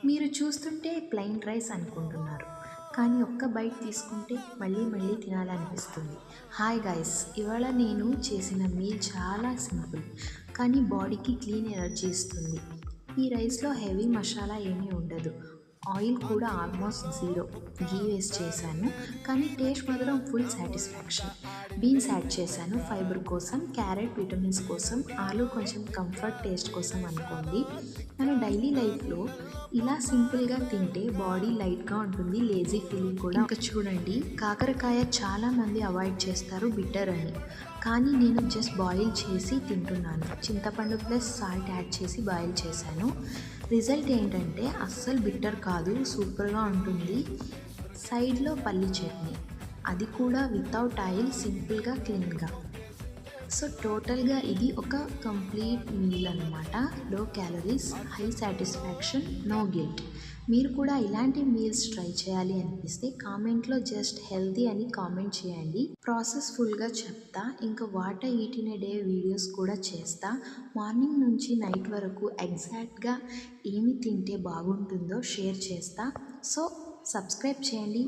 మీరు చూస్తుంటే plain rice అనుకుంటున్నారు, కానీ ఒక్క బైట్ తీసుకుంటే మళ్ళీ మళ్ళీ తినాలనిపిస్తుంది. హాయ్ గైస్, ఇవాళ నేను చేసిన మీల్ చాలా సింపుల్, కానీ బాడీకి క్లీన్ ఎనర్జీ ఇస్తుంది. ఈ రైస్లో హెవీ మసాలా ఏమీ ఉండదు, ఆయిల్ కూడా ఆల్మోస్ట్ జీరో. గీ వేస్ట్ చేశాను, కానీ టేస్ట్ మాత్రం ఫుల్ సాటిస్ఫాక్షన్. బీన్స్ యాడ్ చేశాను ఫైబర్ కోసం, క్యారెట్ విటమిన్స్ కోసం, ఆలు కొంచెం కంఫర్ట్ టేస్ట్ కోసం అనుకోండి. మన డైలీ లైఫ్లో ఇలా సింపుల్గా తింటే బాడీ లైట్గా ఉంటుంది, లేజీ ఫీలింగ్ కూడా. ఇంకా చూడండి, కాకరకాయ చాలామంది అవాయిడ్ చేస్తారు బిట్టర్ అని, కానీ నేను జస్ట్ బాయిల్ చేసి తింటున్నాను. చింతపండు ప్లస్ సాల్ట్ యాడ్ చేసి బాయిల్ చేశాను. రిజల్ట్ ఏంటంటే అస్సలు బిట్టర్ కాదు, సూపర్గా ఉంటుంది. సైడ్లో పల్లి చట్నీ, అది కూడా వితౌట్ ఆయిల్, సింపుల్గా క్లీన్గా. సో టోటల్గా ఇది ఒక కంప్లీట్ మీల్ అనమాట. Low calories, high satisfaction, no guilt. మీరు కూడా ఇలాంటి మీల్స్ ట్రై చేయాలి అనిపిస్తే కామెంట్లో జస్ట్ హెల్తీ అని కామెంట్ చేయండి. ప్రాసెస్ ఫుల్గా చెప్తా, ఇంకా what I eat in a day videos కూడా చేస్తా. మార్నింగ్ నుంచి నైట్ వరకు ఎగ్జాక్ట్గా ఏమి తింటే బాగుంటుందో షేర్ చేస్తా. సో సబ్స్క్రైబ్ చేయండి.